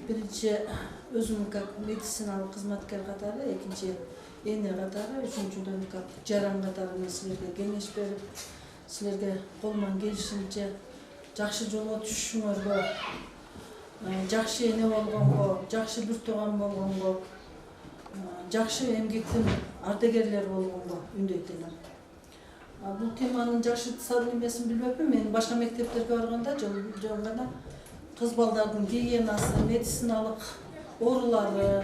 Birinci özüm medisinalı hizmetkar katары, ikinci ene katары, üçüncüden jaran katары sizlerge kеңеш berip, sizlerge kolman gelişince жақсы жолго түшүңөргө, жақсы эне болгонго, жақсы бир тууган болгонго, жақсы эмгектин ардагерлер болгонго үндөйт элем. Бул теманын жакшы эмесин билбепмин. Мен башка мектептерге барганда жолганда кыз балдардын гигиенасы, медициналык оорулары,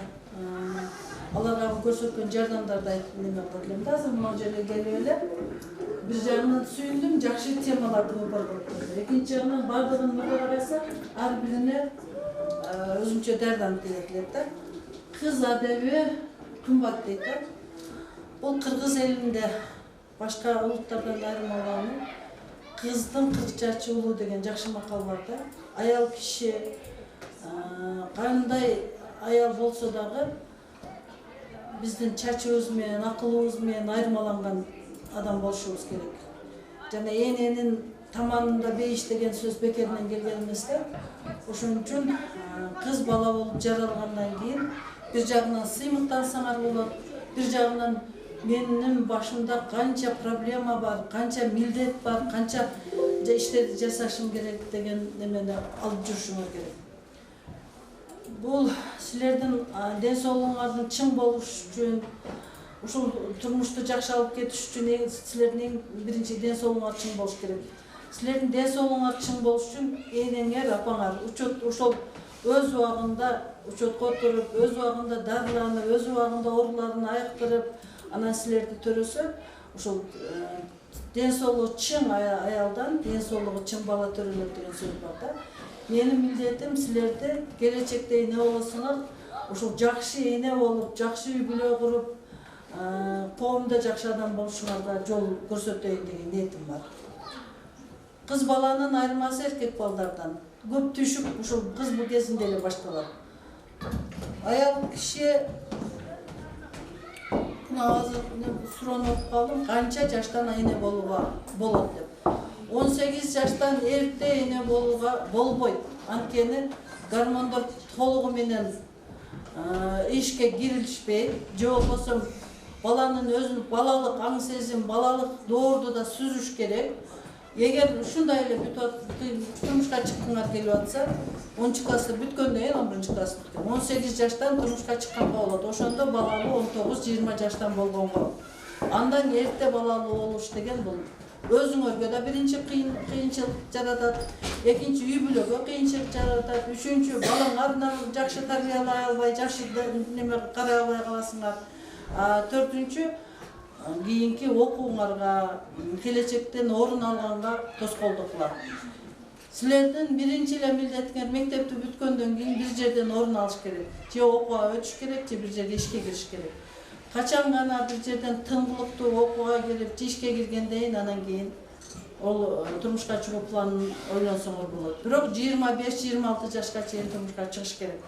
аларга көрсөткөн жардамдарды айтып неме кылып элем да. Азыр мына жерге келип эле bir жағынан сүйіндім, жақсы темаларды көпір қылып. Екінші жағынан бардығын мұға қараса, ар біріне өзімше дәрданып келетіледі. Қыз әдеби қымбат дейді. Бұл қырғыз елінде башқа ұлттардан айырмаланып, қыздың 40 жашы ұлы деген жақсы мақал бар да. Аял кіші қандай аял болса дағы біздің чачы өзімен, ақылы өзімен айырмаланған адам болушымыз керек. Және ененің таманында бейіш деген сөз бекерінен келген емес те. Ошон үчүн қыз бала болып жаралғандан кейін bir жағынан сыймықтансаңар болады, bir жағынан менің башымда қанша проблема бар, қанша милдет бар, қанша іштерді жасашым керек деген немені алып жүршіңіз керек. Бұл сілердің денсаулығыңыздың чың болуш үшін, ушул турмушты жакшы алып кетиш үчүн силердин биринчи денсаулыгыңар чың болуш керек. Силердин денсаулыгыңар чың болуш үчүн энеңер, апаңар ошол өз убагында учетко туруп, өз убагында дарыланып, өз убагында ооруларын айыктырып, анан силерди төрөсө, ошол денсаулыгы чың аялдан денсаулыгы чың бала төрөлөт деген сөз бар да. Менин милдетим силерди келечекте эне болосуңар, ошол жакшы эне болуп, жакшы үй бүлө куруп, коомдо жакшы адам болушуңарга жол көрсөтөйүн деген ниетим бар. Кыз баланын айырмасы эркек балдардан. Көп түшүк ушул кыз бул кезинде эле башталат. Аял киши азыр сурооп калдым, канча жаштан эне болот деп. 18 жаштан эрте эне болууга болбойт. Анткени гормондор толугу менен ишке киришпей, же болбосо баланын өзүнүн балалык аң сезим, балалык доорду да сүзүш керек. Егер ушундай эле турмушка чыккыңар келип атса, 10 классы бүткөндөн кийин 11 класс бүткөн. 18 жаштан турмушка чыкканга болот. Ошондо балалуу 19-20 жаштан болгонго. Андан эрте балалуу болуш деген бул өзүңөргө да биринчи кыйынчылык жаратат, экинчи үй бүлөгө кыйынчылык жаратат, үчүнчү балаңарны жакшы тарбиялай албай, жакшы неме карай албай каласыңар. Төртүнчү кийинки окууңарга, келечектен орун алганга тоскоолдук кылат. Силердин биринчи эле милдетиңер мектепти бүткөндөн кийин бир жерден орун алыш керек. Же окууга өтүш керек, же бир жерге ишке кириш керек. Качан гана бир жерден тыңгылыктуу окууга кирип, же ишке киргенден кийин анан кийин ол турмушка чыгуу планын ойлонсоңор болот. Бирок 25-26 жашка чейин турмушка чыгыш керек.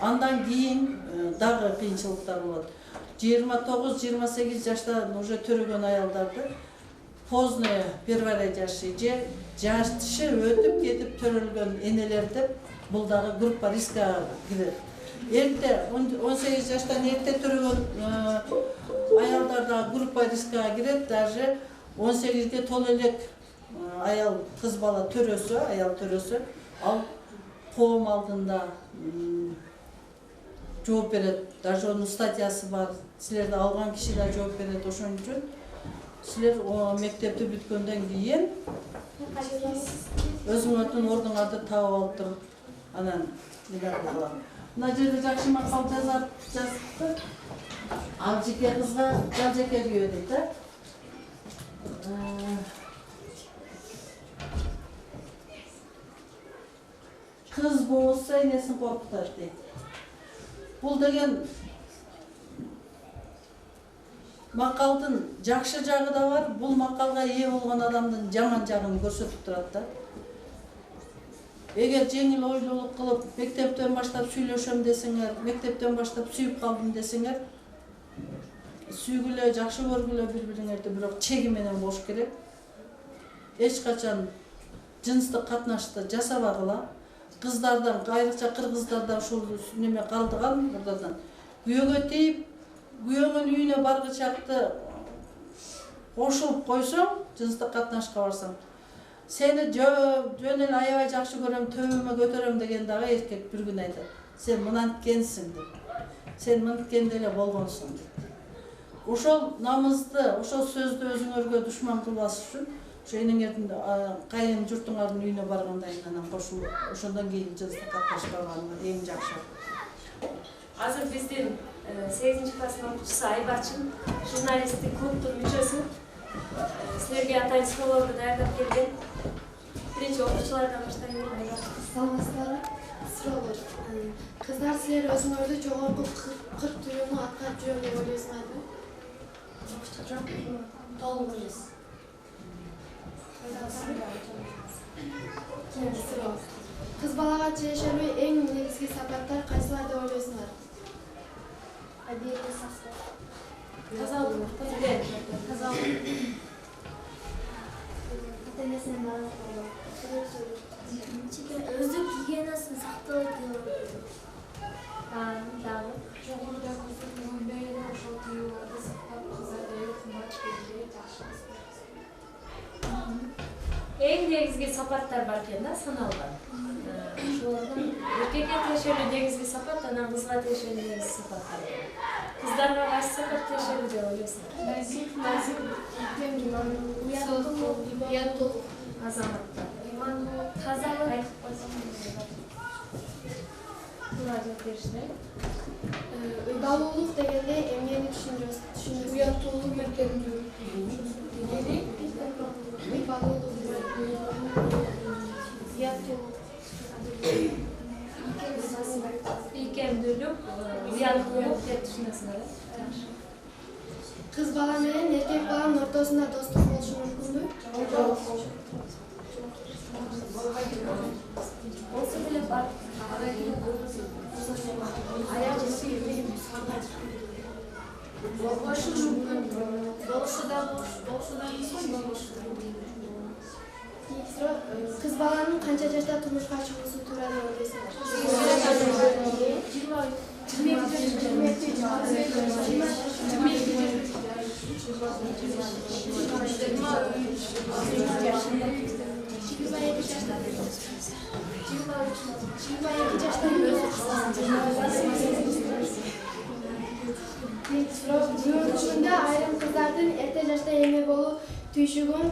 Андан кийин дагы кыйынчылыктар болот. 29-28 жаштан уже төрөгөн аялдарды поздное первая жашы же жашы өтүп кетип төрөлгөн энелерди бул дагы группа риска кирет. Эрте 18 жаштан эрте төрөгөн аялдар дагы группа риска кирет. Даже 18ге толо элек аял кыз бала төрөсө, аял төрөсө, ал коом алдында жооп берет. Даже онун статьясы бар. Силерди алган киши да жооп берет. Ошон үчүн силер мектепти бүткөндөн кийин өзүңөрдүн ордуңарды таап алып туруп, анан неме кылгыла. Мына жерде жакшы макал жазыпты. Ал жеке кызга жал жеке күйөө дейт да. Кыз болсо энесин коркутат дейт. Бул деген макалдын жакшы жагы да бар, бул макалга ээ болгон адамдын жаман жагын көрсөтүп турат да. Эгер жеңил ойлуулук кылып, мектептен баштап сүйлөшөм десеңер, мектептен баштап сүйүп калдым десеңер, сүйгүлө, жакшы көргүлө бири-бириңерди, бирок чеги менен болуш керек. Эч качан жыныстык катнашты жасабагыла. Кыздардан, айрыкча кыргыздарда ушул неме калдыган бурдадан күйөөгө тийип, күйөөнүн үйүнө баргычакты кошулуп койсоң, жыныстык катнашка барсаң, сени жөн эле аябай жакшы көрөм, төбөмө көтөрөм деген дагы эркек бир күн айтат. Сен мынанткенсиң деп. Сен мынткенде эле болгонсуң деп. Ошол намызды, ошол сөздү өзүңөргө душман кылбас үчүн энеңердин кайын журтуңардын үйүнө баргандан кийин анан кошулуп, ошондон кийин жыныстык катнашпаган эң жакшы. Азыр биздин 8 класстын окуучусу Айбарчын, журналисттик клубдун мүчөсү. Силерге атайын суроолорду даярдап келген. Биринчи окуучулардан баштайбыз. Саламатсыздарбы? Суроолор. Кыздар, силер өзүңөрдү жогорку 40 түйүнү аткарып жүрөм деп ойлойсуңарбы? Жок. Толук эмес. Кийинки суроо. Кыз балага тиешелүү эң негизги сапаттар кайсылар деп ойлойсуңар? Тазалык. Ата-энесинен наразы болуу. Өздүк гигиенасын сактоо деп Дагы. Жогоруда көрсөтүлгөндөй ошол тыюуларды сактап, кыздарды кымбат белгилей жакшы. Эң негизги сапаттар бар экен да, саналган. Ошолордон эркекке тиешелүү негизги сапат, анан кызга тиешелүү негизги сапаттар бар. Кыздарга кайсы сапат тиешелүү деп ойлойсуңар? Уяттуулук, Азаматтар. тазалык, Булар деп беришти. ыйбалуулук дегенде эмнени түшүнөсүз? Уяттуулук эркектүү. Ыйбалуулук, уяттуулук. Ийкемдүүлүк, уяттуулук деп түшүнөсүңөр. Кыз бала менен эркек баланын ортосунда достук болушу мүмкүнбү? болсо деле бар. Болушу мүмкүн. Болушу да Кыз баланын канча жашта турмушка чыгуусу туура деп ойлойсуңар? 22 жаштан Бүгүнкү айрым кыздардын эрте жашта эме болуу түйшүгүнө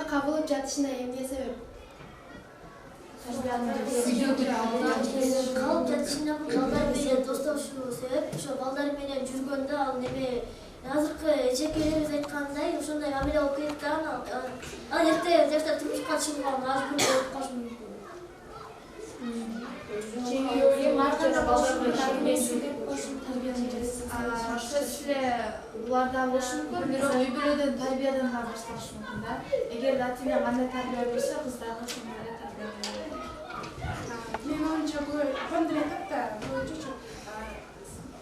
кабыл жатышына эмне себеп? Калып жатышына балдар менен достошуу себеп. Ошо балдар менен жүргөндө ал неме азыркы эчекелерибиз айткандай ошондой мамиле болуп кетет да, ал эрте жашта турмушка чыгууга мажбур болуп калышы мүмкүн. Улардан болушу мүмкүн, бирок үй бүлөдөн тарбиядан да башталышы мүмкүн да. Эгер ата-эне кандай тарбия берсе, кыздарга ошондой тарбия берет. Менин оюмча апам деле айтат да,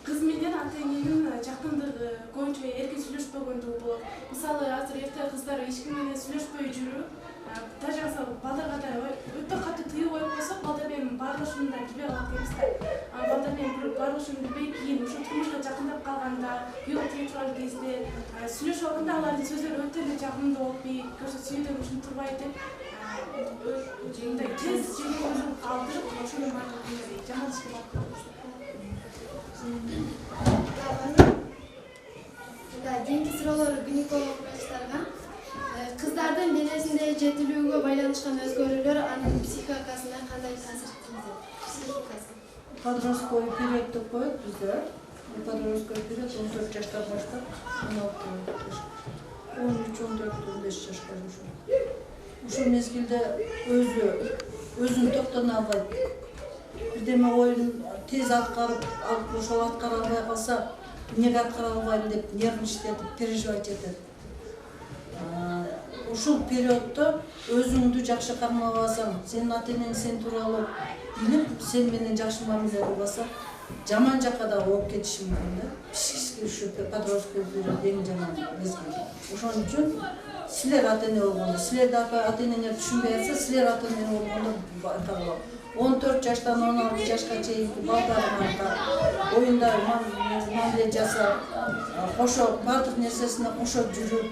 кыз менен ата-эненин жакындыгы көбүнчө эркин сүйлөшпөгөндүгү болот. Мисалы азыр эрте кыздар эч ким менен сүйлөшпөй жүрүп, даже мисалы балдарга да өтө катуу тыюу коюп койсок, балдар менен баарлашууну да билбей калат экенбиз да. Балдар менен баарлашууну билбей кийин ошо турмушка жакындап калганда, күйөөгө тие турган кезде сүйлөшүп алганда алардын сөздөрү өтө эле жагымдуу болуп, көрсө сүйүүдөн ушинтип турбайт деп мындай тез жеңүүнү калтырып, ошону жаман ишке барып калат. Кийинки суроолор гинеколог врачтарга. Кыздардын денесинде жетилүүгө байланышкан өзгөрүүлөр анын психикасына кандай таасир тийгизет? Подростковый период деп коет бизде. Подростковый период 14 жаштан баштап 13-14-15 жашка ошо. Ушул мезгилде өзүн токтоно албайт. Бирдеме оюн тез аткарып, ошол аткара албай калса, эмнеге аткара албайм деп нервничать, переживать этет. Ушул периоддо өзүңдү жакшы кармабасаң, сенин ата-энең сен тууралуу билип, сен менен жакшы мамиле кылбаса, жаман жакка да ооп кетиши мүмкүн да. Психический ушу подростковый период эң жаман мезгил. Ошон үчүн силер ата-эне болгондо, силерди ата-энеңер түшүнбөй атса, силер ата-эне болгондо байкалып. 14 жаштан 16 жашка чейинки балдарыңарга оюндар мамиле жасап, кошо бардык нерсесине кошо жүрүп,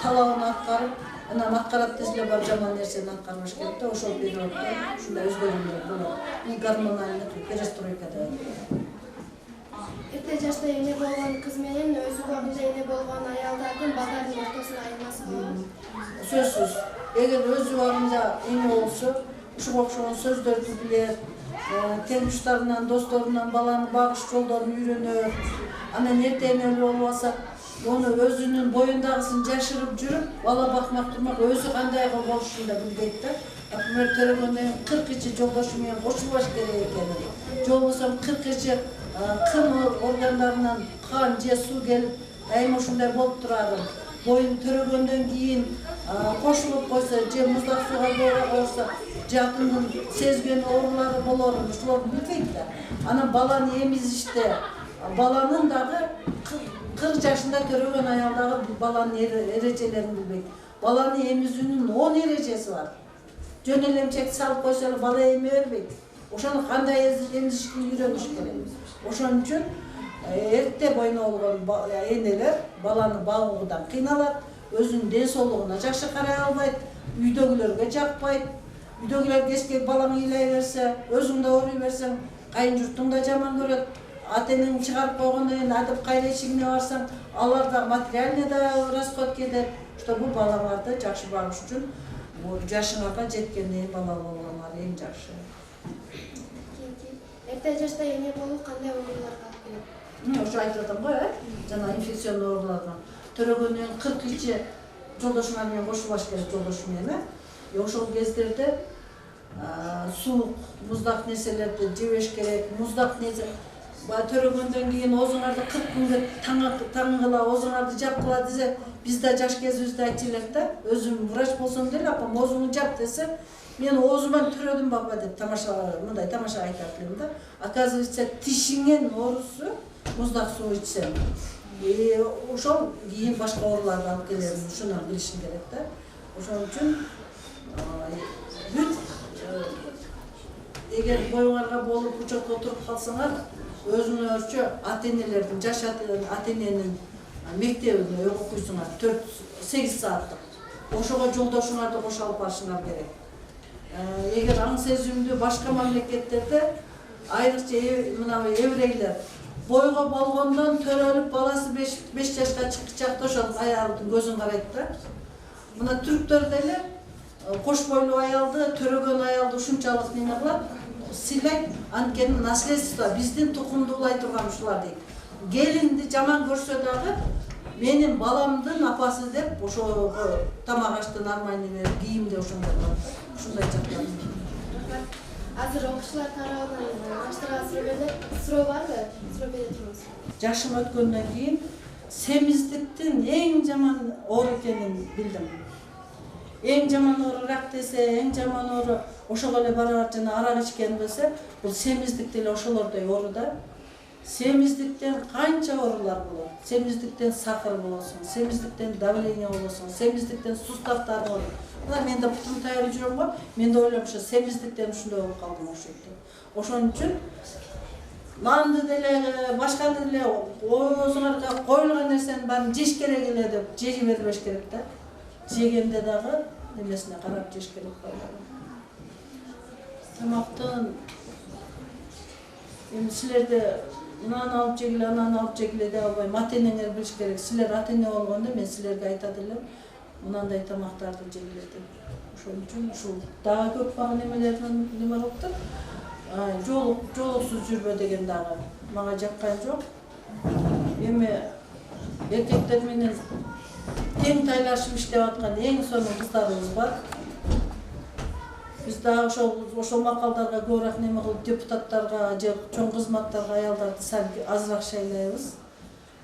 талабын аткарып, анан аткарат десе бар жаман нерсени аткарбаш керек да, ошол периоддо ушундай өзгөрүүлөр болот. Бул гормоналдык перестройка деп. Эрте жашта эне болгон кыз менен өз убагында эне болгон аялдардын балдардын ортосунда айырмасы болобу? Сөзсүз. Эгер өз убагында эне болсо, ушуга окшогон сөздөрдү билет, Temuşlarından, dostlarından balanın bağış yollarını öğrenir. Anan erteğin öyle olmasa onu özünün boyundağısın yaşırıp жүрüp bala bakmak durmak özü kanday boluşunu da bilgeydi. Akmer telefondan 40 içi joldoşumen koşulaş gerek ekeni. Jolbosam 40 içi kın organlarından kan, je su gelip ayım uşunday bolup turarım. Boyun törөгөндөн кийин кошулуп койсо же муздак сууга койсо жакындын сезген оорулары болор, ушуларды билбейт да. Анан баланы эмизиште баланын дагы 40 жашында төрөгөн аялдагы баланын эрежелерин билбейт. Баланы эмизүүнүн 10 эрежеси бар. Жөн эле эмчек салып койсо бала эме бербейт. Ошону кандай эмизишти үйрөнүш керек. Ошон үчүн эрте бойна болгон энелер баланы багуудан кыйналат, өзүнүн ден соолугуна жакшы карай албайт, үйдөгүлөргө жакпайт. Үйдөгүлөр кечке балаң ыйлай берсе, өзүң да ооруй берсең, кайын журтуң да жаман көрөт. Ата-энең чыгарып койгондон кийин атып кайра эшигине барсаң, алар да материальный да расход кетет. Что бул балаңарды жакшы багыш үчүн жашыңарга жеткенде бала болгондар эң жакшы. Эрте жашта эне болуу кандай ооруларга алып келет? Ошо айтып атам го, жана инфекционный оорулардан. Төрөгөндөн 40 ичи жолдошуңар менен кошулбаш керек, жолдошум менен. Ошол кездерде суук, муздак нерселерди жебеш керек, муздак нерсе. Төрөгөндөн кийин оозуңарды 40 күнгө таңгыла, оозуңарды жапкыла десе, биз да жаш кезибизде айтчу элек да, өзүм врач болсом деле, апам оозуңду жап десе, мен оозуман төрөдүм баба деп мындай тамаша айтат элем да. Оказывается, тишиңен оорусу муздак суу ичсең. Ошол кийин башка ооруларга алып келет, ушуну билишиң керек да. Ошон үчүн бүт эгер боюңарга болуп учетко туруп калсаңар, өзүңөрчө ата-энелердин, жаш ата-эненин мектебинде окуйсуңар 4-8 сааттык. Ошого жолдошуңарды кошо алып барышыңар керек. Эгер аң сезимдүү башка мамлекеттерде айрыкча мына еврейлер бойго болгондон төрөлүп баласы 5 жашка чыкчакта ошол аялдын көзүн карайт да. Мына түрктөр деле кош бойлуу аялды, төрөгөн аялды ушунчалык неме кылат, сыйлайт, анткени наследство биздин тукумду улай турган ушулар дейт. Келинди жаман көрсө дагы менин баламдын апасы деп ошого тамак ашты нормальный берип, кийимди ошондой кылат. Ушундай жактар. Азыр окуучулар тарабынан баштырган суроо барбы? Суроо бере турабыз. Жашым өткөндөн кийин семиздиктин эң жаман оору экенин билдим. Эң жаман оору рак десе, эң жаман оору ошого эле барар жана арак ичкен десе, бул семиздик деле ошолордой оору да. Семиздиктен канча оорулар болот? Семиздиктен сахар болосуң, семиздиктен давление болосуң, семиздиктен сустактар болот. Мына мен да бутум таярып жүрөм го, мен да ойлойм ошо семиздиктен ушундай болуп калдым ошентип. Ошон үчүн нанды деле, башканы деле оозуңарга коюлган нерсенин баарын жеш керек эле деп жей бербеш керек да. Жегенде дагы немесине карап жеш керек байлар. Тамактын эми силерде мынаны алып жегиле, ананы алып жегиле деп албайм. Ата-энеңер билиш керек. Силер ата-эне болгондо мен силерге айтат элем, мынандай тамактарды жегиле деп. Ошон үчүн ушул дагы көп багы немелерден неме кылыптыр. Жолуксуз жүрбө деген дагы мага жаккан жок. Эми эркектер менен тең тайлашып иштеп аткан эң сонун кыздарыбыз бар. Биз дагы ошол макалдарга көбүрөөк неме кылып депутаттарга же чоң кызматтарга аялдарды сәл азыраак шайлайбыз.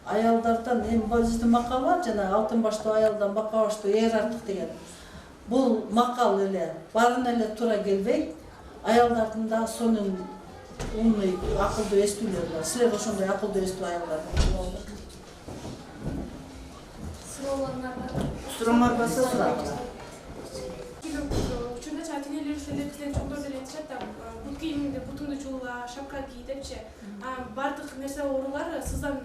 Аялдардан эми биздин макал бар жана алтын баштуу аялдан бака баштуу эр артык деген. Бул макал эле баарын эле туура келбейт. Аялдардын да сонун умный, акылдуу эстүүлөр бар. Силер ошондой акылдуу эстүү аялдар болду. Суроолор барса сурайбыз. Учурда ата-энелер ошондой кыздар чоңдор деле айтышат да, бут кийимиңди бутуңду чуула, шапка кий депчи. Бардык нерсе оорулар сыздан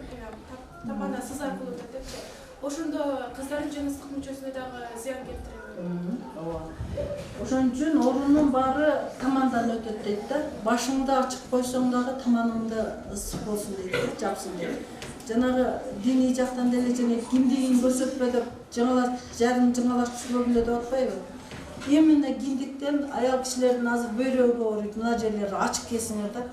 тапанда сыз аркылуу өтөт депчи. Ошондо кыздардын жыныстык мүчөсүнө дагы зыян келтиреби? Ооба. Ошон үчүн оорунун баары тамандан өтөт дейт да. Башыңды ачык койсоң дагы таманыңды ысык болсун дейт, жапсын дейт. Жанагы диний жактан деле жана кимдигин көрсөтпө деп жаңалаш жарым жаңалаш түшүргүлө деп атпайбы? Emine gindikten ayal kişilerin azır böreği oruyor. Mına yerleri açık kesinger de.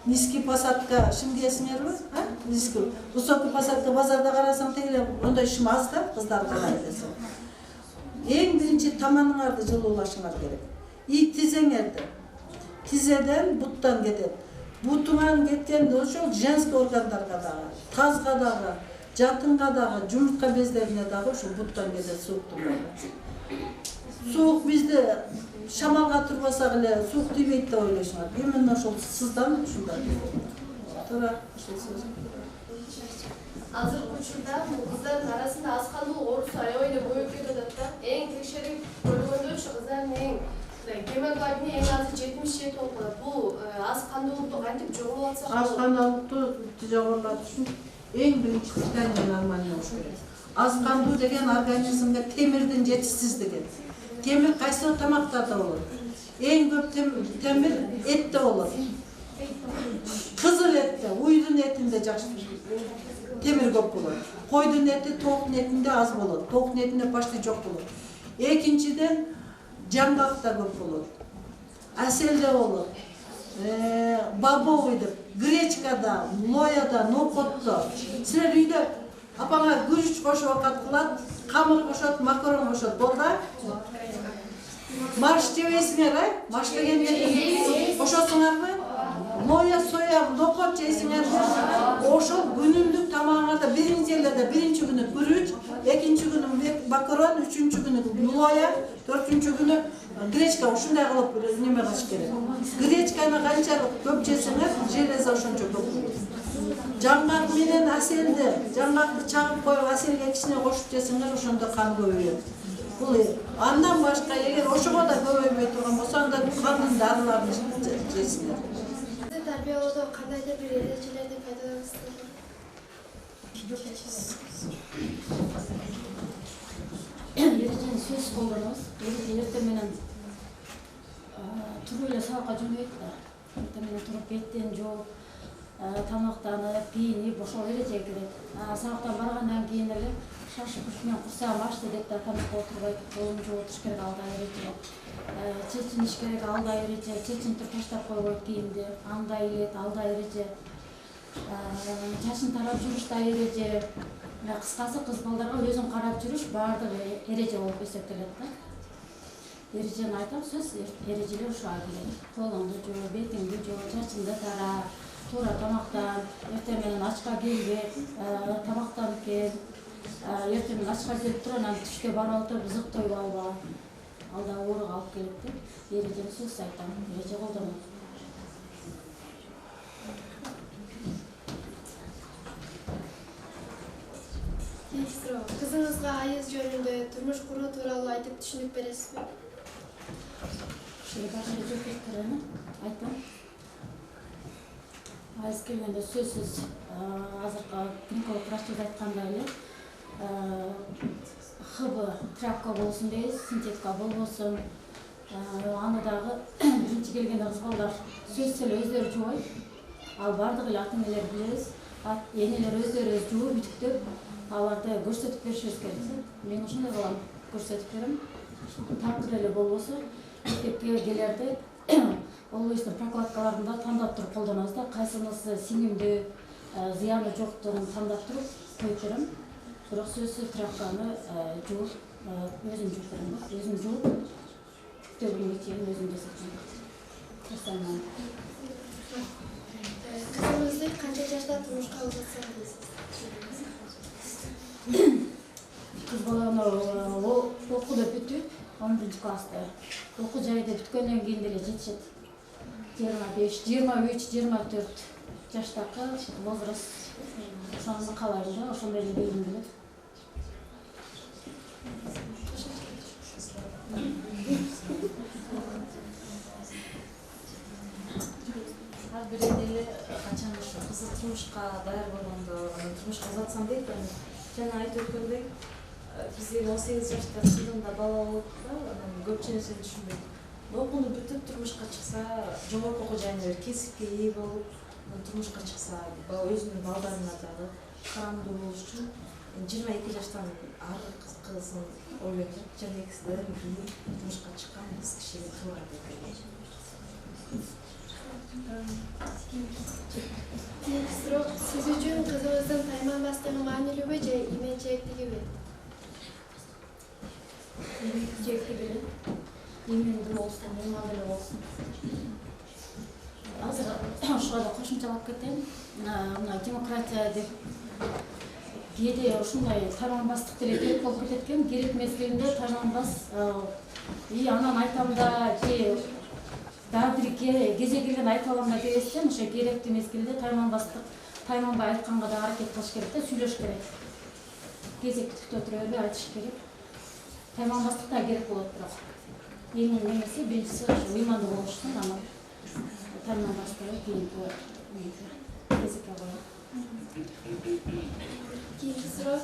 Niski pasatka şimdi kesinger mi? Ha? Niski. Usokki pasatka pazarda karasam teyle onda işim az da kızlar kalay desin. En birinci tamanlardı жылы ulaşınlar gerek. İyi tizenerdi. Tizeden buttan gider. Butundan ketken de ошол женский organlarga дагы, тазга дагы, жатынга дагы, жумуртка безлерине дагы ошо буттан кетет сууктугу. Soğuk bizde şamalga turbasa bile soğuk tüybeyt de oylashlar. Hemen ошол sızdan şunda. Tora ошол söz. Азыркы учурда кыздардын арасында аз кандуу оорусу аябай көбөйүп кетип атат да. Эң текшерип көргөндө ушу кыздардын эң гемоглобини эң азы 77 болуп калат. Бул аз кандуулукту кантип жоготуп атсак болот? Az kandуулукту жогорлатуу үчүн эң биринчи питание нормально болуш керек. Az kandуу деген организмге темирдин жетишсиздиги. Temir kaysı tamaklarda olur. En köp temir ette olur. Kızıl ette, uydun etinde temir köp olur. Koydun eti, tavuk etinde az olur. Tavuk etinde başta çok olur. İkinciden jangakta köp olur. Aselde olur. Babovuydu, greçkada, loyada, nokotta. Sizler uyda apana gürüç koşup kattılar, kamır koşup, makaron koşup, bolda. Marş jebeysiңер, marş degende oşosuңarбы? Loya, soya, nokot jeysiңер. Oşol günündük tamamlarda birinci yerde birinci günü gürüç, ikinci günü makaron, üçüncü günü loya, dördüncü günü greçka. Uşunday kılıp neme kılış gerek. Greçkаны kançalık köp jesiңер, железа ошончо köp. Jangak menen aseldi, jangakты çağıp koyup aselge kişine koşup jesiңер, ошондо kan köpөйөт. Бул андан башка эгер ошого да көбөйбөй турган болсо анда кандын дарыларын жесиңер. Сизди тарбиялоодо кандайдыр бир эрежелерди пайдаланасыздар? Erежени сөз колдонобуз. Эртең менен туруп эле сабакка жөнөйт да. Эртең менен туруп беттен жооп, тамактанып, кийинип ошол эреже кирет. Сабактан баргандан кийин эле шашып мен курсагым ачты деп да тамакка отурбайт, колун жууп отуруш керек алда эреже. Чечиниш керек алда эреже, чечинтип таштап койбойт кийимди, анда ийет алда эреже. Чачын тарап жүрүш да эреже. Кыскасы кыз балдарга өзүн карап жүрүш баардыгы эреже болуп эсептелет да. Эрежени айтам, сөз эрежелер ушуга келет. Колуңду жуу, бетиңди жуу, чачыңды тара, туура тамактан, эртең менен ачка келбе, тамактанып кел. Эртең менен ачка келип туруп, анан түштө барып отуруп зыктойбу алба. Алда ооруга алып келет деп. Эрежени сөз айтам, эреже колдонот. Кызыңызга айыз жөнүндө турмуш куруу тууралуу айтып түшүнүк бересизби? Ушул башка жөкөттөрүн айтам. Айыз келгенде сөзсүз азыркы гинеколог врачыбыз айткандай эле ХБ тряпка болсун дейбиз, синтетика болбосун. Аны дагы биринчи келгенде кыз балдар сөзсүз эле өздөрү жуубайт. Ал бардык эле ата энелер билебиз. Энелер өздөрү жууп бүтүктөп аларды көрсөтүп беришибиз керек. Мен ошондой кылам, көрсөтүп берем. Такыр эле болбосо, мектепке келерде олбойсун прокладкаларын да тандап туруп колдонобуз да, кайсынысы сиңимдүү, зыяны жоктугун тандап туруп коюп берем. Бирок сөзсүз тряпканы жууп, өзүм жууп берем да, өзүм жууп, түктөгүнгө чейин өзүм жасап берем. Кызыңызды канча жашта турмушка алгызсак дейсиз? Kız balаны окууда бүтүп, 11-класста. Окуу жайда бүткөндөн кийин деле жетишет. 25, 23, 24 жаштагы возраст. Ошону каалайм да, ошондой эле белгим келет. Ар бир эле качан ушу кызы турмушка даяр болгондо, турмушка узатсам дейт. Жана айтып өткөндөй, бизде 18 жашта сынында бала болот да, анан көпчү нерсени түшүнбөйт. Окууну бүтүп турмушка чыкса, жогорку окуу жайына бир кесипке ээ болуп, турмушка чыкса, өзүнүн балдарына дагы карамдуу болуш үчүн 22 жаштан ары кызын ойлонуп 22-сиден кийин турмушка чыккан кыз кишиге туура деп ойлойм. Суроо сиз үчүн кызыңыздын тайманбастыгы маанилүүбү же именчиликтигиби? Именчиликтиги, имендүү болсун, ыймандуу болсун. Азыр ошого да кошумчалап кетем. Мына демократия деп кээде ушундай тайманбастык деле керек болуп кетет экен. Керек мезгилинде тайманбас анан айтам да же дагы бир кезе келген айта алам да дебестен ошо керектүү мезгилде тайманбай айтканга да аракет кылыш керек да, сүйлөш керек. Кезек күтүп отура бербей айтыш керек. Тайманбастык да керек болот бирок. Эң немеси биринчиси ыймандуу болуштун, анан тайманбастыгы кийинки кезекке коелу. Кийинки суроо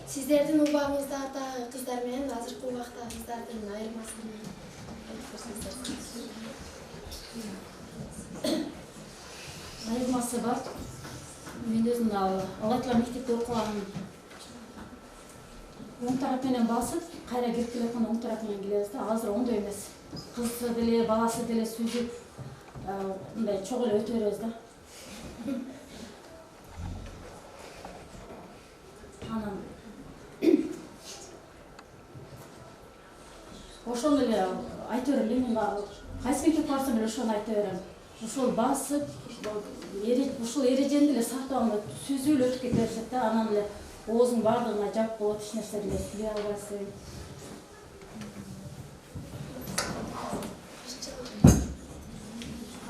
сиздердин убагыңыздагы кыздар менен азыркы убактагы кыздардын айырмасын айтып көрсөңүздөр. Айырмасы бар. Мен өзүм алайла мектепте окугам. Оң тарап менен басып, кайра кирип келатканда оң тарап менен келебиз да. Азыр оңдой эмес. Кызы деле, баласы деле сүзүп, мындай чогуу эле өтө беребиз да. Анан ошону эле айта берем, мен кайсы мектепке барсам эле ошону айта берем. Ошол басып, ушул эрежени эле сактап алганда сүзүп эле өтүп кете беришет да, анан эле оозуң баардыгына жап болот, эч нерсе деле сүйлөй албайсың.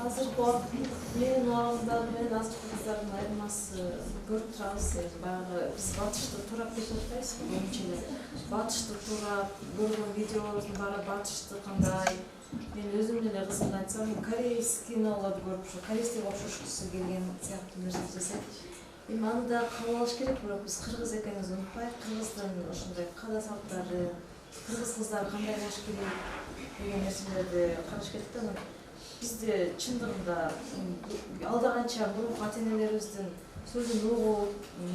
Азыркы убакыт менин убагымдагы менен азыркы кыздардын айырмасы көрүп турабыз. Баягы биз батышты турап кетип атпайбызбы? Көбүнчө эле батышты турап көргөн видеолордун баары батышты кандай. Мен өзүм деле кызымды айтсам, корейский кинолорду көрүп, ушу корейскиге окшошкусу келген сыяктуу нерсе жасайт. Эми аны да кабыл алыш керек, бирок биз кыргыз экенибизди унутпайык. Кыргыздын ошондой када салттары, кыргыз кыздары кандай болуш керек деген нерселерди караш керек да. Бизде чындыгында алдаганча мурунку ата-энелерибиздин сөзүн угуп,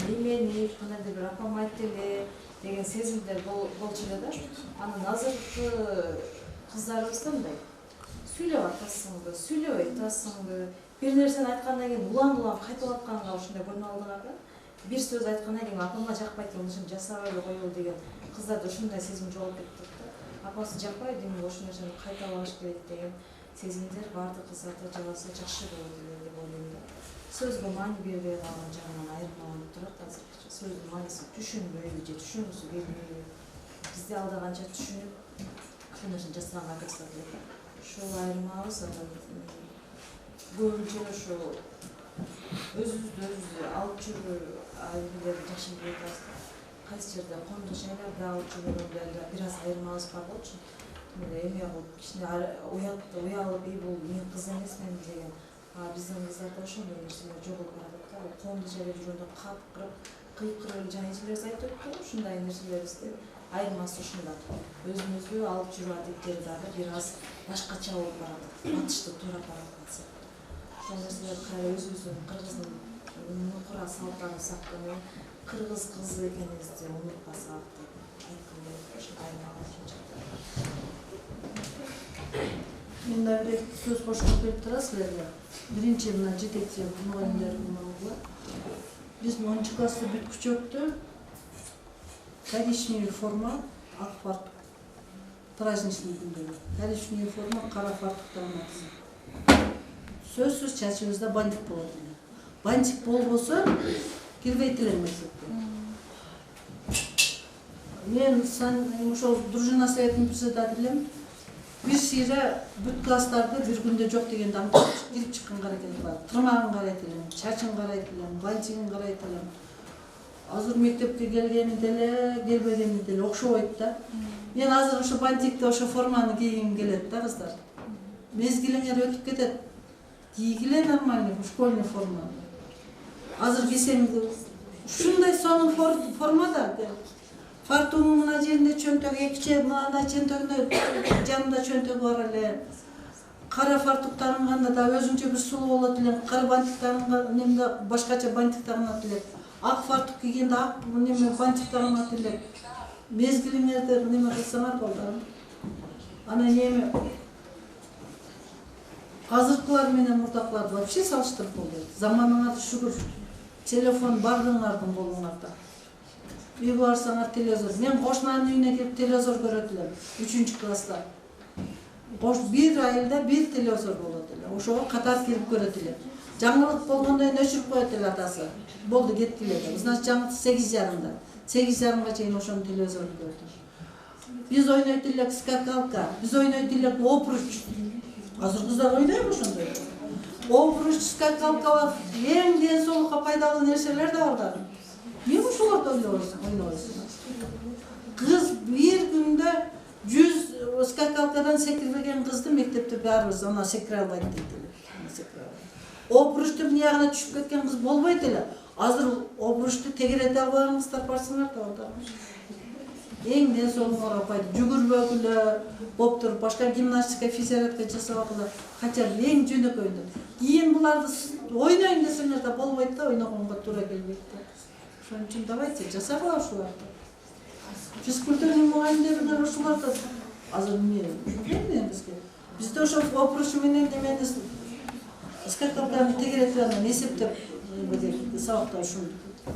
эменип, кандайдыр бир апам айтты эле деген сезимдер болчу эле да. Анан азыркы кыздарыбызда мындай сүйлөп атасыңбы, сүйлөбөй атасыңбы, бир нерсени айткандан кийин улам кайталап атканга ошондой көрүнө алганга да. Бир сөз айткандан кийин апама жакпайт, ошону жасабай эле коелу деген кыздарда ошондой сезим жоголуп кетип да. Апасы жакпайт, эми ошол нерсени кайталабаш керек деген сезимдер баардык кыздарда жагылса жакшы болот деп ойлойм да. Сөзгө маани бербей калган жагынан айырмаланып турат азыркыча. Сөздүн маанисин түшүнбөйбү же түшүнгүсү келбейби. Бизде алдаганча түшүнүп, ошол нерсени жасаганга аракет кылат. Ушул айырмабыз көбүнчө ошо өзүбүздү алып жүрүү айылдарды жакшы билет атабыз. Кайсы жерде коомдук жайларда алып жүргөндө бир аз айырмабыз бар болчу. Эме кичине уялып, бул мен кыз эмесмин деген. Биздин кыздарда ошондой нерселер жоголуп барат да. Коомдук жайда жүргөндө капкырып, кыйкырып жана эжелерибиз айтып өттү, ушундай нерселерибизди айырмасы ушунда. Өзүбүздү алып жүрүү адеттери дагы бир аз башкача болуп барат. Батышты туурап барат. Ошол нерселер кайра өзүбүздүн кыргыздын нукура салттарын сактап, кыргыз кызы экенибизди унутпасак деп айткым келет. Ошол айырмалар Мен да бир сөз кошкоп берип турасыздар. Биринчи мына жетекчи мугалимдердин алдыда биз 10 классты бүткүчөктө коричневый форма, ак фартук. Праздничный күндөрү. Коричневый форма, кара фартуктан атса. Сөзсүз чачыбызда бантик болот эле. Бантик болбосо кирбейт эле мектепке. Мен ошол дружина советинин председателим. Бир сыйра бүт класстарды бир күндө жок дегенде кирип чыккан аракет бар. Тырмагын карайт элем, чачын карайт элем, бантигин карайт элем. Азыр мектепке келгени деле, келбегени деле окшобойт да. Мен азыр ошо бантикти, ошо форманы кийгим келет да, кыздар. Мезгилиңер өтүп кетет. Кийгиле нормальный школьный форма. Азыр кийсең ушундай сонун формада фартугун мына жеринде чөнтөк, экиче мына чөнтөгүнө жанында чөнтөгү бар эле. Кара фартук тагынганда да өзүнчө бир сулуу болот эле. Кара бантик тагынганда башкача бантик тагынат эле. ак фартук кийгенде ак неме бантиктарыңар деле мезгилиңерде неме кылсаңар балдарым. Анан неме азыркылар менен мурдакыларды вообще салыштырып болбойт. Заманыңар шүгүр. Телефон бардыңардын колуңарда. Үйгө барсаңар телевизор. Мен кошунанын үйүнө келип телевизор көрөт элем 3-чү класста. Bir айылда bir телевизор болот эле. Ошого катар келип көрөт элем. Жаңылык болгондо өчүрүп коет эле атасы. Болду кетти эле. Значит жаңы 8:30-да. 8:30-га чейин ошонун телевизорун көрдүм. Биз ойнойт элек скакалка, биз ойнойт элек опруч. Азыр кыздар ойнойбу ошондой? Опруч, скакалка эң ден соолукка пайдалуу нерселер да бар. Эмне ошолорду ойнойсуң? Кыз bir күндө 100 скакалкадан секирбеген кызды мектепте баарыбыз ана секире албайт дейт. Опручту биягына түшүп кеткен кыз болбойт эле. Азыр опручту тегерете албагансыздар барсыңар да балдар. Эң ден соолугуңарга пайда. Жүгүрбөгүлө, болуп туруп башка гимнастика, физиология жасабагыла, хотя эң жөнөкөйүндө. Кийин буларды ойнойн десеңер да болбойт да, ойногонго туура келбейт да. Ошон үчүн давайте жасагыла ушуларды. Физкультурный мугалимдер ушуларды азыр эмне бизге. Бизде ошол опруч менен немени скакалканы тегеретип анан эсептеп сабакта ушул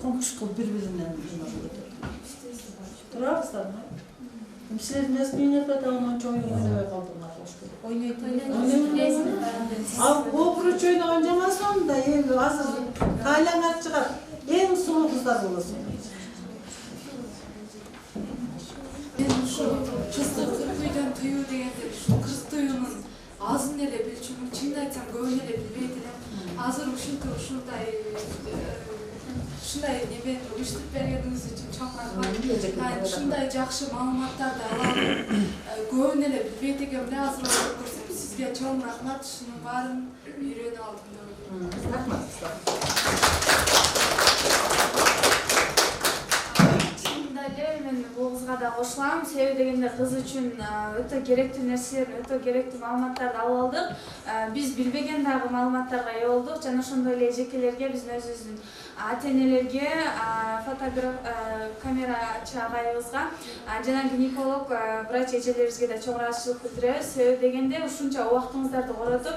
конкурс кылып бири-биринен өтөт. Турабыздарбы? Силердин мезгилиңерде да ончо оюн ойнобой калдыңар болуш керек. Ал опруч ойногон жамансың да эми азыр тайлаңар чыгат. Эң сулуу кыздар болосуң. Кызды кыркүйдөн тыюу дегенде ушу кыз тыюунун азын эле билчүмүн чынын айтсам көбүн эле билбейт элем. Азыр ушундай немени уюштуруп бергениңиз үчүн чоң рахмат. Ушундай жакшы маалыматтарды алып көбүн эле билбейт экенмин да азыр ойлоп көрсөм. Сизге чоң рахмат, ушунун баарын үйрөнүп алдым деп ойлойм. Рахмат. Мен бул кызга да кошулам. Себеби дегенде кыз үчүн өтө керектүү нерселер, өтө керектүү маалыматтарды алып алдык. Биз билбеген дагы маалыматтарга ээ болдук жана ошондой эле эжекелерге, биздин өзүбүздүн ата-энелерге, фотограф, камерачы агайыбызга, жана гинеколог, врач эжелерибизге да чоң ыраазычылык билдиребиз. Себеби дегенде ушунча убактыңыздарды коротуп,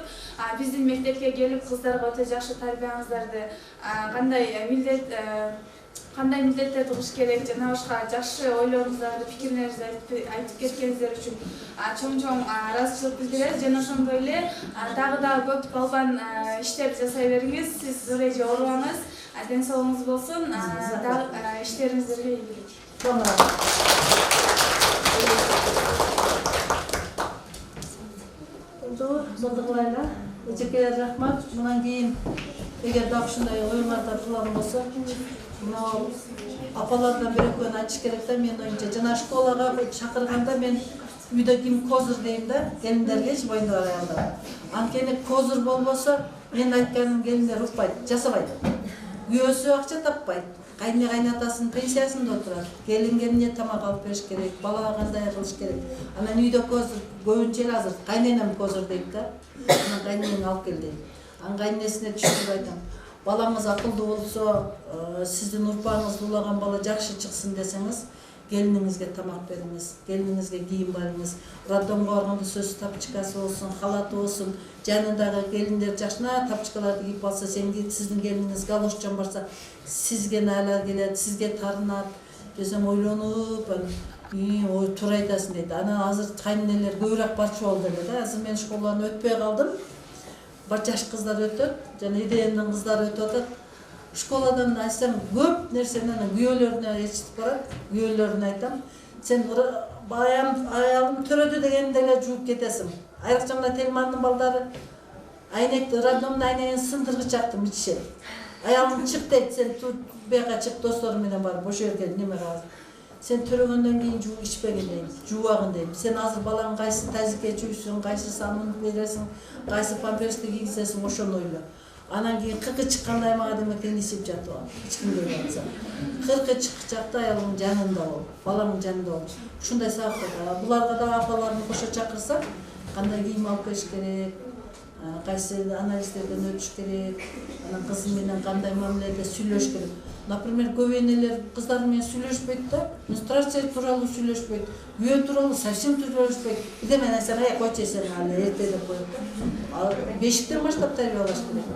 биздин мектепке келип кыздарга өтө жакшы тарбияңыздарды, кандай милдеттерди кылыш керек жана башка жакшы ойлоруңуздарды, пикирлериңизди айтып кеткениңиздер үчүн чоң ыраазычылык билдиребиз. Жана ошондой эле дагы көп балбан иштер жасай бериңиз. Сиз зор эже оорубаңыз, ден соолугуңуз болсун, дагы иштериңиздерге ийгилик. Чоң рахмат. Болду, эжекелер рахмат. Мындан кийин эгер дагы ушундай оюңарда турган болсо, мына апалардан бир-экөөнү айтыш керек да, мен оюмча. Жана школага чакырганда мен үйдө ким козыр дейм да, келиндергечи боюндар аялдар. Анткени козыр болбосо, мен айтканым келиндер укпайт, жасабайт. Күйөөсү акча таппайт. Кайны кайнатасынын пенсиясында отурат. Келинге эмне тамак алып бериш керек, балага кандай кылыш керек. Анан үйдө козыр көбүнчө эле азыр кайненем козыр дейт да. Анан кайнеңи алып кел дейт. Анан кайнесине түшүрүп айтам. Балаңыз акылдуу болсо, сиздин урпаңыз улаган бала жакшы чыксын десеңиз, келиниңизге тамак бериңиз, келиниңизге кийим барыңыз. Роддомго барганда сөзсүз тапчыкасы болсун, халаты болсун, жанындагы келиндер жакшына тапчыкаларды кийип алса, сиздин келиниңиз галошчон барса, сизге наала келет, сизге тарынат десем ойлонуп, ой туура айтасың дейт. Анан азыр кайненелер көбүрөөк барчу болду эле да. Азыр мен школаны өтпөй калдым. Бар жаш кыздар өтөт, жана идеянын кыздары өтүп атат. Школадан айтсам көп нерсени күйөөлөрүнө ээрчитип барат. Күйөөлөрүнө айтам, сен аялым төрөдү дегенде эле жууп кетесиң. Айрыкча мына Телмандын балдары айнекти роддомдун айнегин сындыргыч жактым ичишет. Аялым чык дейт, сен бияка чык достору менен барып ошол жерге неме кыл. Сен төрөгөндөн кийин жууп ичпегин дейм, жуубагын дейм. Сен азыр балаң кайсы тазикке жуйсуң, кайсы самын бересиң, кайсы памперсти кийгизесиң, ошону ойло. Анан кийин кыркы чыкканда мага демек теңишип жатып ал. Эч кимге барса. Кыркы чыкчакта аялыңдын жанында бол, балаңдын жанында бол. Ушундай сабакта буларга да апаларын кошо чакырсак, кандай кийим алып келиш керек, кайсы анализдерден өтүш керек, анан кызы менен кандай мамиледе сүйлөш керек. Например, көп энелер кыздар менен сүйлөшпөйт да, менструация тууралуу сүйлөшпөйт, күйөө тууралуу совсем сүйлөшпөйт. Бирде мен айтсам, койчу сен аны эрте деп коет да. Ал бешиктен баштап тарбиялаш керек.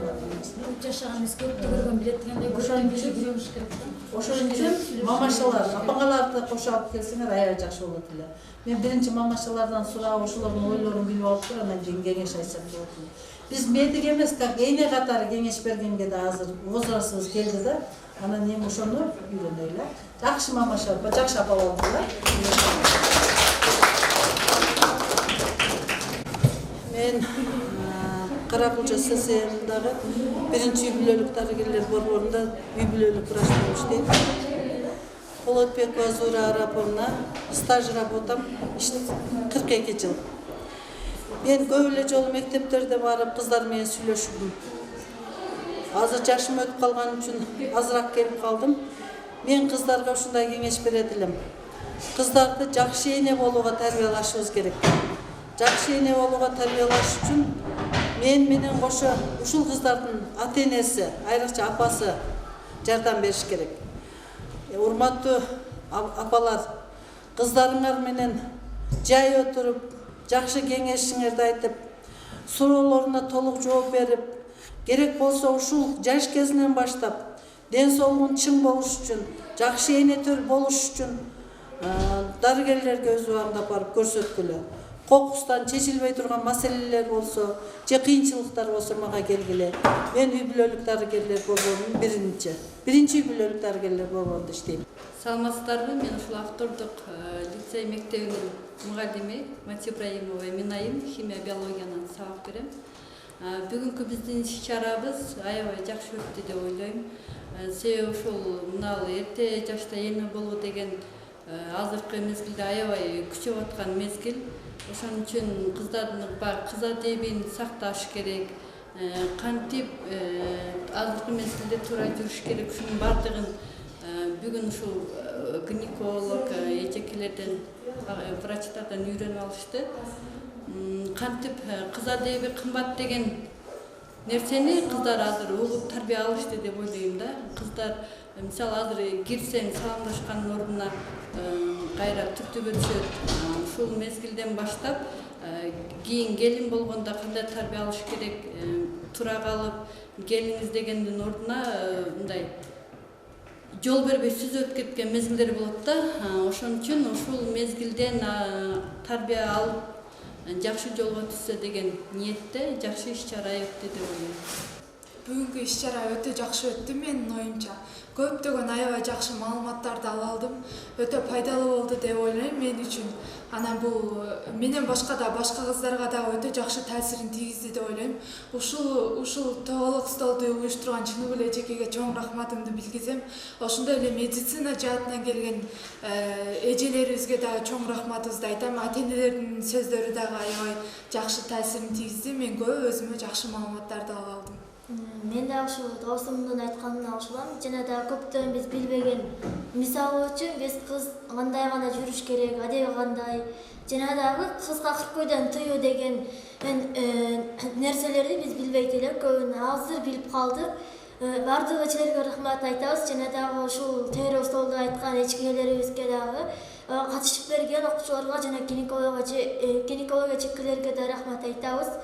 Жашаганыбыз көптү көргөн билет дегендей көптөн бери жүрүш керек да. Ошон үчүн мамашалар, апаңаларды кошо алып келсеңер аябай жакшы болот эле. Мен биринчи мамашалардан сурап, ошолордун ойлорун билип алып туруп, анан кеңеш айтсам болот эле. Биз медик эмес, как эне катары кеңеш бергенге да азыр возрастыбыз келди да. Анан эми ошону үйрөнөйлү. Жакшы мамаша, жакшы апа болдула. Мен Каракулча ССМ-дагы биринчи үй бүлөлүк дарыгерлер борборунда үй бүлөлүк врач болуп иштейм. Полотбекова Зура Араповна, стаж работам 42 жыл. Мен көп эле жолу мектептерде барып кыздар менен сүйлөшүдүм. Азыр жашым өтүп калган үчүн азыраак келип калдым. Мен кыздарга ушундай кеңеш берет элем. Кыздарды жакшы эне болууга тарбиялашыбыз керек. Жакшы эне болууга тарбиялаш үчүн мен менен кошо ушул кыздардын ата-энеси, айрыкча апасы жардам бериш керек. Урматтуу апалар, кыздарыңар менен жай отуруп, жакшы кеңешиңерди айтып, суроолоруна толук жооп берип, керек болсо ушул жаш кезинен баштап ден соолугун чың болуш үчүн, жакшы эне болуш үчүн дарыгерлерге өз убагында барып көрсөткүлө. Кокустан чечилбей турган маселелер болсо, же кыйынчылыктар болсо мага келгиле. Мен үй бүлөлүк дарыгерлер борборунун биринчи үй бүлөлүк дарыгерлер борборунда иштейм. Саламатсыздарбы? Мен ушул автордук лицей мектебинин мугалими Мати Ибраимова Минайым, химия биологиянан сабак берем. Бүгүнкү биздин иш-чарабыз аябай жакшы өттү деп ойлойм. Себеби ушул мына эрте жашта эне болуу деген азыркы мезгилде аябай күчөп аткан мезгил. Ошон үчүн кыздардын кыз адебин сакташ керек. Кантип азыркы мезгилде туура жүрүш керек. Ушунун баардыгын бүгүн ушул гинеколог, эжекелерден, врачтардан үйрөнүп алышты. Кантип кыз адеби кымбат деген нерсени кыздар азыр угуп тарбия алышты деп ойлойм да. Кыздар мисалы азыр кирсең саламдашкандын ордуна кайра түртүгө түшөт. Ушул мезгилден баштап кийин келин болгондо кандай тарбия алыш керек, тура калып келин издегендин ордуна мындай жол бербей сүзөт кеткен мезгилдер болот да. Ошон үчүн ушул мезгилден тарбия алып жакшы жолго түшсө деген ниетте жакшы иш-чара өттү деп ойлойм. Бүгүнкү иш-чара өтө жакшы өттү менин оюмча. Көптөгөн аябай жакшы маалыматтарды ала алдым. Өтө пайдалуу болду деп ойлойм мен үчүн. Анан бул менен башка кыздарга да өтө жакшы таасирин тийгизди деп ойлойм. Ушул тоолук столду уюштурган Чыныбыл эжекеге чоң рахматымды билгизем. Ошондой эле медицина жаатынан келген эжелерибизге дагы чоң рахматыбызды айтам. Ата-энелердин сөздөрү дагы аябай жакшы таасирин тийгизди. Мен көп өзүмө жакшы маалыматтарды ала алдым. Мен дагы ушул доосумдун айтканына кошулам. Жана да көптөн биз билбеген мисал үчүн биз кыз кандай гана жүрүш керек, адеби кандай, жана дагы кызга 40 көйдөн тыюу деген нерселерди биз билбейт элек. Көбүн азыр билип калдык. Бардык эчелерге рахмат айтабыз. Жана дагы ушул теориялык столдо айткан эчкелерибизге дагы катышып берген окуучуларга жана гинекология чеккилерге да рахмат айтабыз.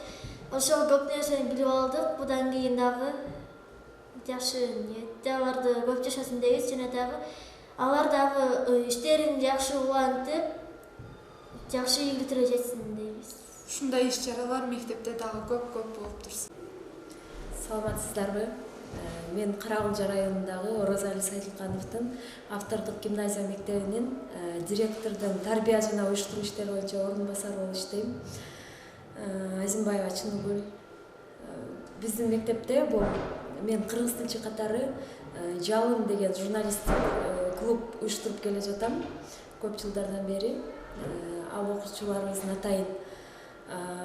Ошол көп нерсени билип алдык. Будан кийин дагы жакшы ниетте аларды көп жашасын дейбиз. Жана дагы алар дагы иштерин жакшы улантып, жакшы ийгиликтерге жетсин дейбиз. Ушундай иш-чаралар мектепте дагы көп болуп турсун. Саламатсыздарбы? Мен Каракулча районундагы Оразали Сайылкановдун автордук гимназия мектебинин директордун тарбия жана уюштуруу иштери боюнча орун басары болуп иштейм. Азимбаева Чыныбыл. Биздин мектепте бул мен кыргыз тилчи катары Жалын деген журналисттик клуб уюштуруп келе жатам көп жылдардан бери. Ал окуучуларыбыздын атайын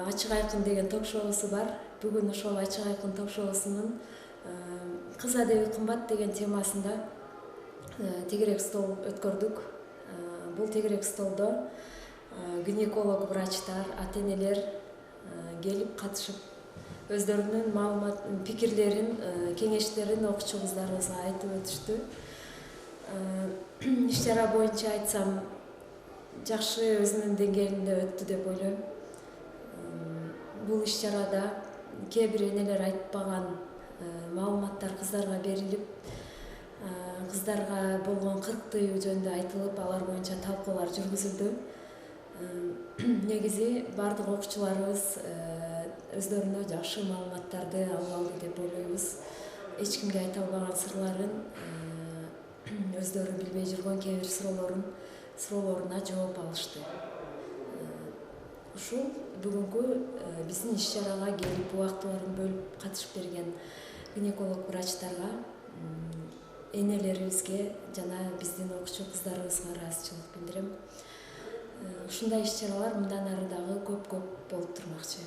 Ачык айкын деген ток-шоусу бар. Бүгүн ошол Ачык айкын ток-шоусунун кыз адеби кымбат деген темасында тегерек стол өткөрдүк. Бул тегерек столдо гинеколог, врачтар, ата-энелер келип катышып өздөрүнүн маалымат пикирлерин, кеңештерин окуучу кыздарыбызга айтып өтүштү. Иш-чара боюнча айтсам, жакшы өзүнүн деңгээлинде өттү деп ойлойм. Бул иш-чарада кээ бир энелер айтпаган маалыматтар кыздарга берилип, кыздарга болгон кырк тыюу жөнүндө айтылып, алар боюнча талкуулар жүргүзүлдү. Негизи бардык окуучуларыбыз өздөрүнө жакшы маалыматтарды алып алды деп ойлойбуз. Эч кимге айта албаган сырларын, өздөрү билбей жүргөн кээ бир суроолоруна жооп алышты. Ушул бүгүнкү биздин иш-чарага келип убактыларын бөлүп катышып берген гинеколог врачтарга, энелерибизге жана биздин окуучу кыздарыбызга ыраазычылык билдирем. Ушундай иш-чаралар мындан ары дагы көп болуп турмакчы.